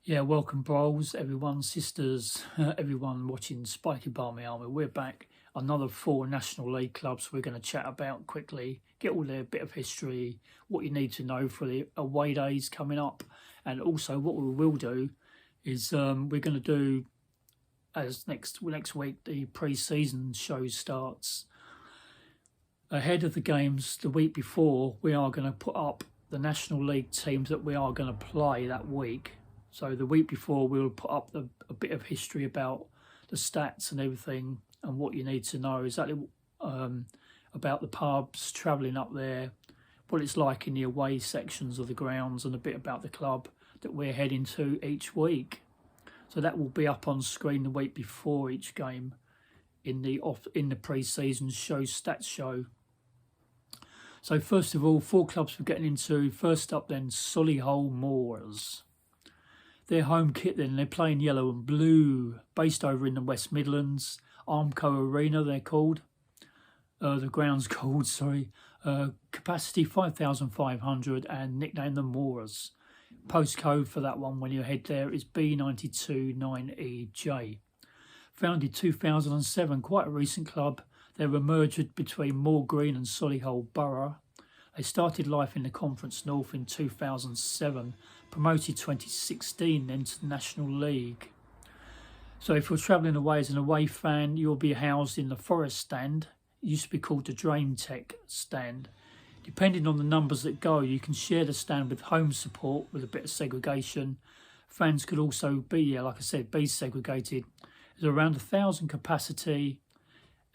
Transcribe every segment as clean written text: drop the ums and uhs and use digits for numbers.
Yeah, welcome bros, everyone, sisters, everyone watching Spiky Barmy Army. We're back. Another four National League clubs we're going to chat about quickly, get all their bit of history, what you need to know for the away days coming up. And also what we will do is we're going to do, as next week, the pre-season show starts. Ahead of the games the week before, we are going to put up the National League teams that we are going to play that week. So the week before, we'll put up a bit of history about the stats and everything and what you need to know exactly about the pubs, travelling up there, what it's like in the away sections of the grounds, and a bit about the club that we're heading to each week. So that will be up on screen the week before each game in the pre-season stats show. So first of all, four clubs we're getting into. First up then, Solihull Moors. Their home kit then, they're playing yellow and blue, based over in the West Midlands. Armco Arena, they're called. The ground's called, sorry. Capacity 5,500 and nicknamed the Moors. Postcode for that one when you head there is B929EJ. Founded 2007, quite a recent club. They were merged between Moor Green and Solihull Borough. They started life in the Conference North in 2007, promoted 2016 then to the National League. So if you're travelling away as an away fan, you'll be housed in the Forest Stand. It used to be called the Drain Tech Stand. Depending on the numbers that go, you can share the stand with home support with a bit of segregation. Fans could also be, like I said, be segregated. There's around 1,000 capacity,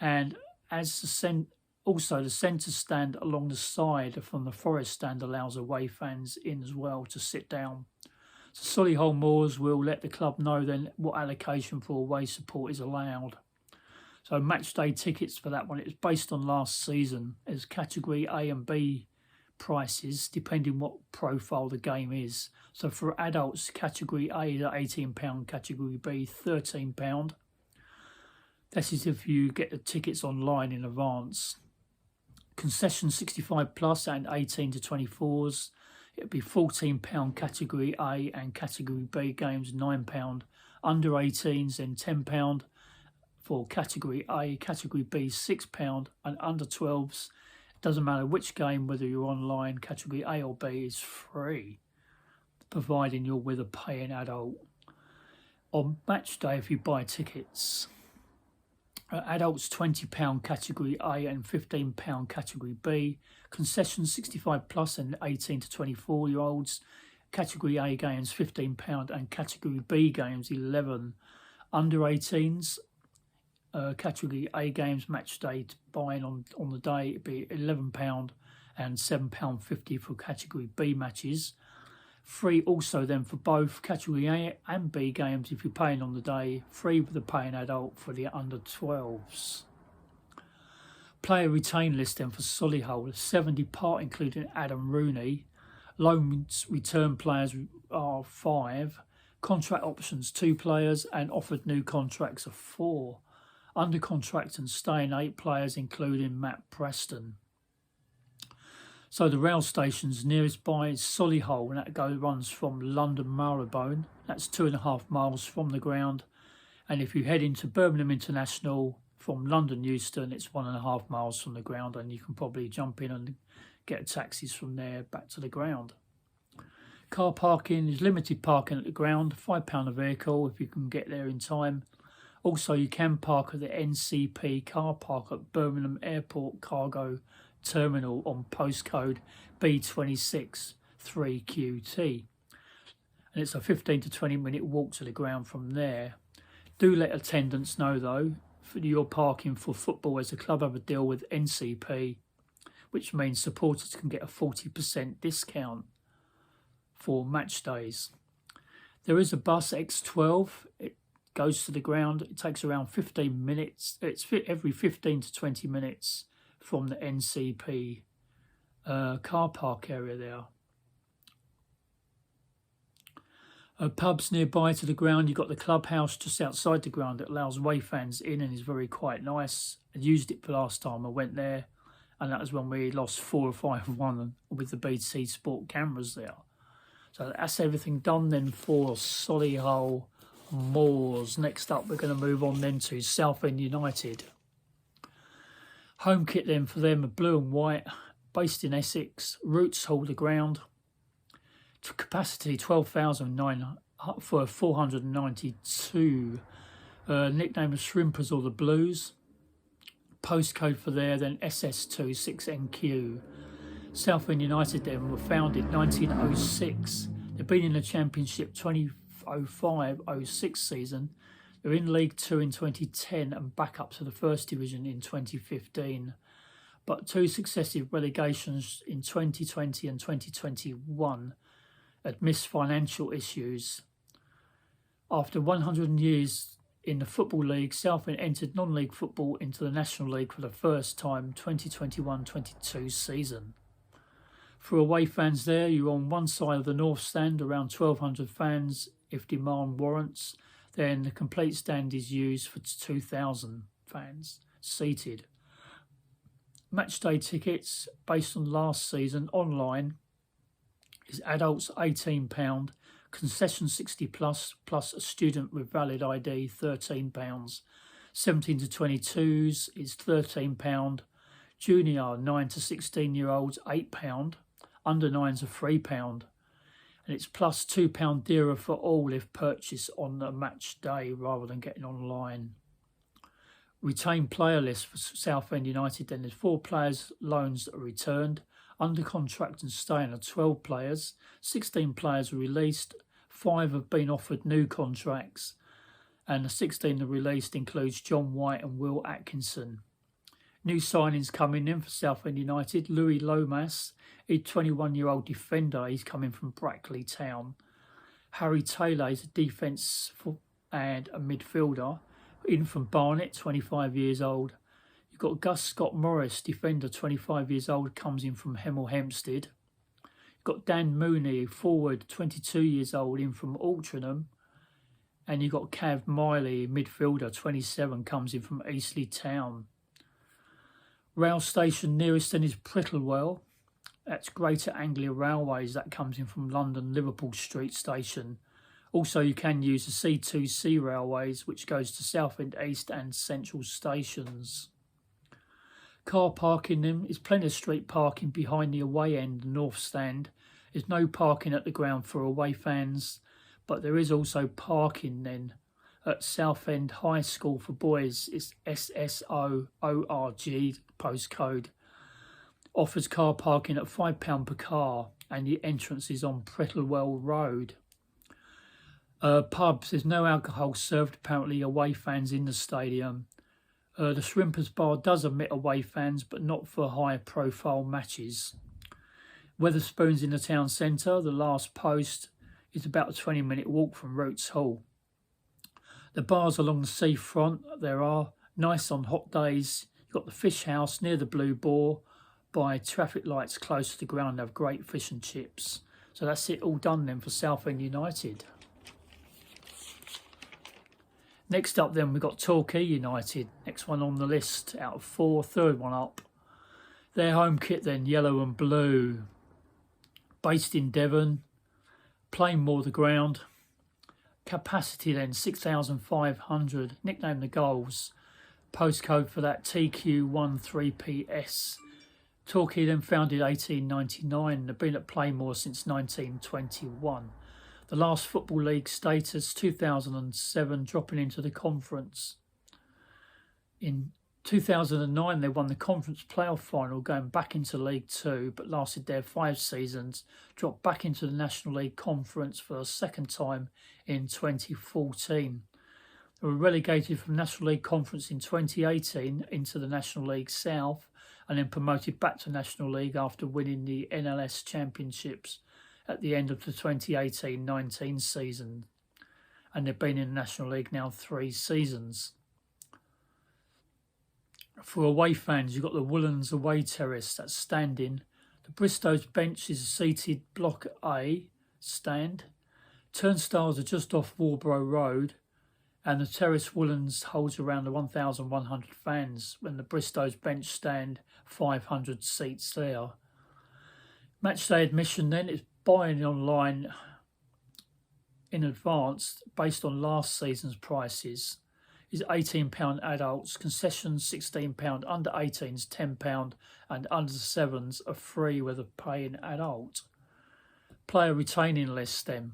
and as the centre stand along the side from the Forest Stand allows away fans in as well to sit down. So Solihull Moors will let the club know then what allocation for away support is allowed. So matchday tickets for that one, it was based on last season as category A and B prices depending what profile the game is. So for adults, category A is £18, category B £13. This is if you get the tickets online in advance. Concession 65 plus and 18 to 24s. It'd be £14 category A and category B games £9. Under 18s then £10 for category A, category B £6, and under 12s. It doesn't matter which game, whether you're online, category A or B is free, providing you're with a paying adult. On match day, if you buy tickets, adults £20 category A and £15 category B. Concessions 65 plus and 18 to 24-year-olds. Category A games £15 and category B games 11. Under 18s, category A games match day buying on the day it'd be £11 and £7.50 for category B matches. Free also then for both category A and B games if you're paying on the day. Free with the paying adult for the under 12s. Player retain list then for Solihull. 70 part including Adam Rooney. Loan return players are 5. Contract options 2 players and offered new contracts are 4. Under contract and staying 8 players including Matt Preston. So the rail stations nearest by is Solihull, and that runs from London Marylebone. That's 2.5 miles from the ground. And if you head into Birmingham International from London Euston, it's 1.5 miles from the ground, and you can probably jump in and get taxis from there back to the ground. Car parking is limited parking at the ground, £5 a vehicle if you can get there in time. Also, you can park at the NCP car park at Birmingham Airport Cargo Terminal on postcode B26 3QT, and it's a 15 to 20 minute walk to the ground from there. Do let attendants know though for your parking for football, as the club have a deal with NCP, which means supporters can get a 40% discount for match days. There is a bus X12. It goes to the ground. It takes around 15 minutes. It's every 15 to 20 minutes from the NCP car park area there. Pubs nearby to the ground. You've got the clubhouse just outside the ground that allows away fans in and is very quite nice. I used it for last time I went there, and that was when we lost 4 or 5-1 with the BT Sport cameras there. So that's everything done then for Solihull Moors. Next up, we're going to move on then to Southend United. Home kit then for them are blue and white, based in Essex. Roots hold the ground. To capacity 12,009 for 492. Nickname of Shrimpers or the Blues. Postcode for there then SS2 6NQ. Southend United then were founded 1906. They've been in the Championship 2005-06 season. They're in League Two in 2010 and back up to the First Division in 2015. But two successive relegations in 2020 and 2021 had missed financial issues. After 100 years in the Football League, Southend entered non-league football into the National League for the first time 2021-22 season. For away fans there, you're on one side of the North Stand, around 1,200 fans if demand warrants. Then the complete stand is used for 2,000 fans seated. Matchday tickets, based on last season, online, is adults £18, concession 60 plus a student with valid ID £13, 17 to 22s is £13, junior 9 to 16-year-olds £8, under 9s are £3, and it's plus £2 dearer for all if purchased on a match day rather than getting online. Retained player list for Southend United then, there's 4 players loans that are returned, under contract and staying are 12 players, 16 players are released, 5 have been offered new contracts, and the 16 that are released includes John White and Will Atkinson. New signings coming in for Southend United. Louis Lomas, a 21-year-old defender, he's coming from Brackley Town. Harry Taylor is a defence and a midfielder, in from Barnet, 25 years old. You've got Gus Scott Morris, defender, 25 years old, comes in from Hemel Hempstead. You've got Dan Mooney, forward, 22 years old, in from Altrincham. And you've got Cav Miley, midfielder, 27, comes in from Eastleigh Town. Rail station nearest then is Prittlewell. That's Greater Anglia Railways. That comes in from London Liverpool Street Station. Also, you can use the C2C Railways, which goes to Southend East and Central stations. Car parking then is plenty of street parking behind the away end, the North Stand. There's no parking at the ground for away fans, but there is also parking then at Southend High School for boys. It's SSOORG postcode. Offers car parking at £5 per car, and the entrance is on Prittlewell Road. Pubs, there's no alcohol served, apparently away fans in the stadium. The Shrimpers Bar does admit away fans, but not for high profile matches. Wetherspoon's in the town centre. The last post is about a 20-minute walk from Roots Hall. The bars along the seafront, there are nice on hot days. You've got the Fish House near the Blue Boar by traffic lights close to the ground. They have great fish and chips. So that's it all done then for Southend United. Next up then we've got Torquay United. Next one on the list out of 4, third one up. Their home kit then, yellow and blue. Based in Devon, playing more the ground. Capacity then 6,500. Nickname the Goals. Postcode for that TQ13PS. Torquay then founded 1899. They've been at Playmore since 1921. The last Football League status 2007, dropping into the conference. In 2009 they won the conference playoff final, going back into League Two, but lasted there 5 seasons, dropped back into the National League Conference for a second time in 2014. They were relegated from National League Conference in 2018 into the National League South, and then promoted back to National League after winning the NLS Championships at the end of the 2018-19 season. And they've been in the National League now 3 seasons. For away fans, you've got the Woollands away terrace, that's standing. The Bristow's bench is a seated Block A stand. Turnstiles are just off Warborough Road, and the terrace Woollands holds around 1,100 fans, when the Bristow's bench stand 500 seats there. Matchday admission then is buying online in advance based on last season's prices is £18 adults, concessions £16, under 18s £10, and under 7s are free with a paying adult. Player retaining list then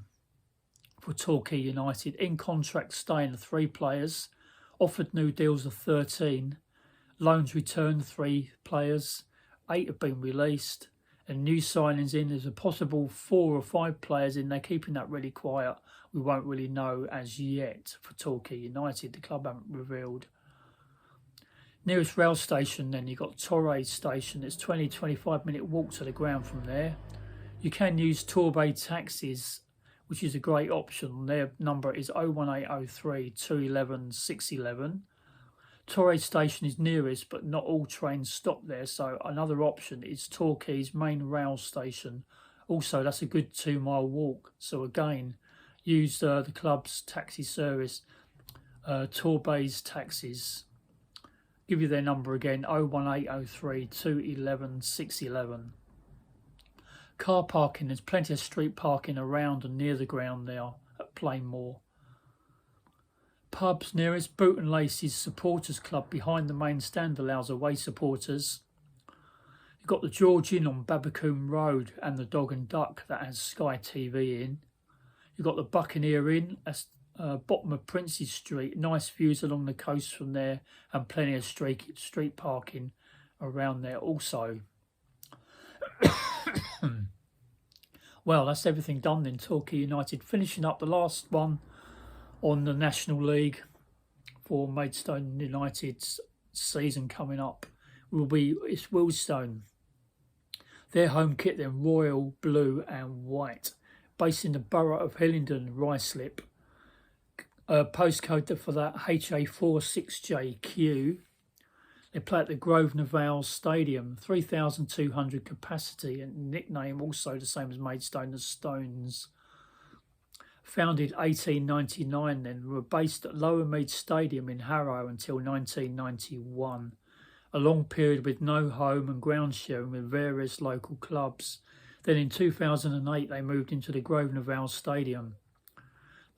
for Torquay United. In contract staying 3 players, offered new deals of 13, loans returned 3 players, 8 have been released, and new signings in. There's a possible 4 or 5 players in. They're keeping that really quiet. We won't really know as yet for Torquay United. The club haven't revealed. Nearest rail station then, you've got Torquay Station. It's 20-25 minute walk to the ground from there. You can use Torquay taxis, which is a great option. Their number is 01803 211 611. Torquay Station is nearest, but not all trains stop there, so another option is Torquay's main rail station. Also, that's a good 2-mile walk, so again, use the club's taxi service, Torquay's taxis. Give you their number again, 01803 211 611. Car parking, there's plenty of street parking around and near the ground there at Plainmoor. Pubs nearest, Boot and Laces Supporters Club behind the main stand allows away supporters. You've got the George Inn on Babacoon Road and the Dog and Duck that has Sky TV in. You've got the Buccaneer Inn, that's bottom of Princes Street. Nice views along the coast from there and plenty of street parking around there also. Well, that's everything done then. Torquay United finishing up the last one on the National League for Maidstone United's season coming up it's Wealdstone. Their home kit then, royal blue and white, based in the borough of Hillingdon, Ruislip. Postcode for that HA46JQ. They play at the Grosvenor Vale Stadium, 3,200 capacity, and nickname also the same as Maidstone, the Stones. Founded 1899 then, were based at Lower Mead Stadium in Harrow until 1991. A long period with no home and ground sharing with various local clubs. Then in 2008 they moved into the Grosvenor Vale Stadium.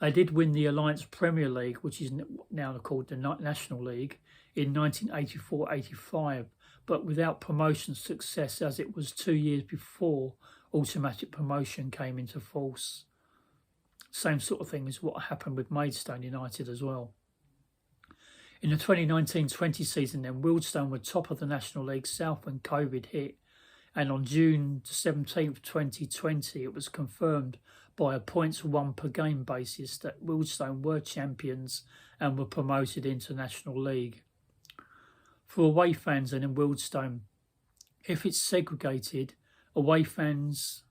They did win the Alliance Premier League, which is now called the National League, in 1984-85, but without promotion success, as it was 2 years before automatic promotion came into force. Same sort of thing as what happened with Maidstone United as well. In the 2019-20 season then, Wealdstone were top of the National League South when COVID hit, and on June 17th, 2020, it was confirmed by a points won per game basis that Wealdstone were champions and were promoted into National League. For away fans then in Wealdstone, if it's segregated, away fans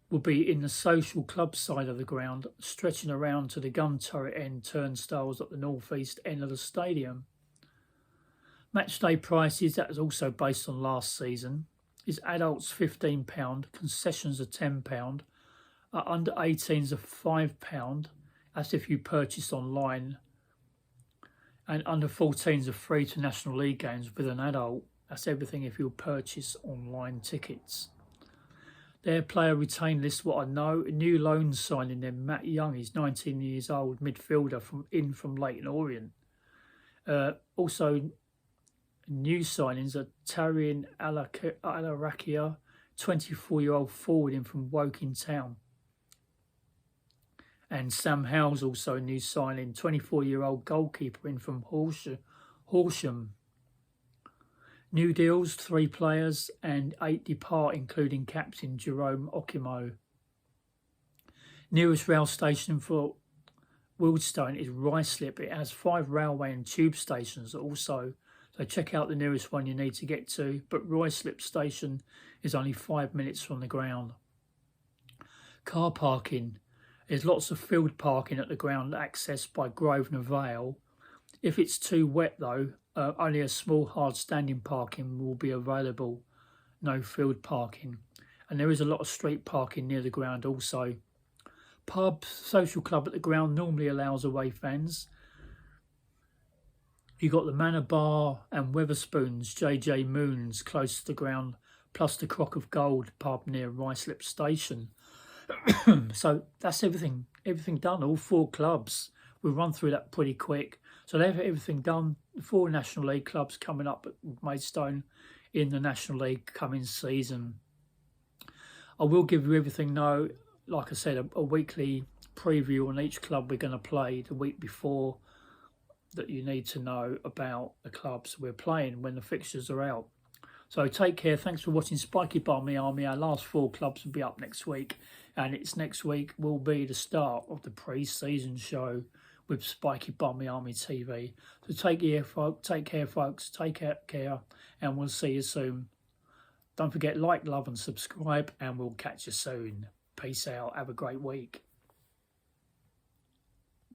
will be in the social club side of the ground, stretching around to the gun turret end turnstiles at the northeast end of the stadium. Matchday prices, that is also based on last season, is adults £15, concessions are £10, under 18s are £5, that's if you purchase online, and under 14s are free to National League games with an adult. That's everything if you purchase online tickets. Their player retain list, what I know, a new loan signing then, Matt Young, he's 19 years old, midfielder from Leyton Orient. Also, new signings are Tarian Alarakia, 24-year-old forward in from Woking Town. And Sam Howell's also a new signing, 24-year-old goalkeeper in from Horsham. New deals, 3 players and 8 depart, including captain Jerome Okimo. Nearest rail station for Wealdstone is Ruislip. It has 5 railway and tube stations also, so check out the nearest one you need to get to, but Ruislip station is only 5 minutes from the ground. Car parking. There's lots of field parking at the ground accessed by Grosvenor Vale. If it's too wet though, only a small hard standing parking will be available, no field parking. And there is a lot of street parking near the ground also. Pub, social club at the ground normally allows away fans. You've got the Manor Bar and Weatherspoons, JJ Moons, close to the ground, plus the Crock of Gold pub near Ruislip Station. So that's everything done, all 4 clubs. We'll run through that pretty quick. So they've everything done. The 4 National League clubs coming up at Maidstone in the National League coming season. I will give you everything now, like I said, a weekly preview on each club we're going to play the week before, that you need to know about the clubs we're playing when the fixtures are out. So take care. Thanks for watching Spiky Barmy Army. Our last 4 clubs will be up next week, and it's next week will be the start of the pre-season show with Spiky Barmy Army TV. So take care, folks. Take care, and we'll see you soon. Don't forget, like, love, and subscribe, and we'll catch you soon. Peace out. Have a great week.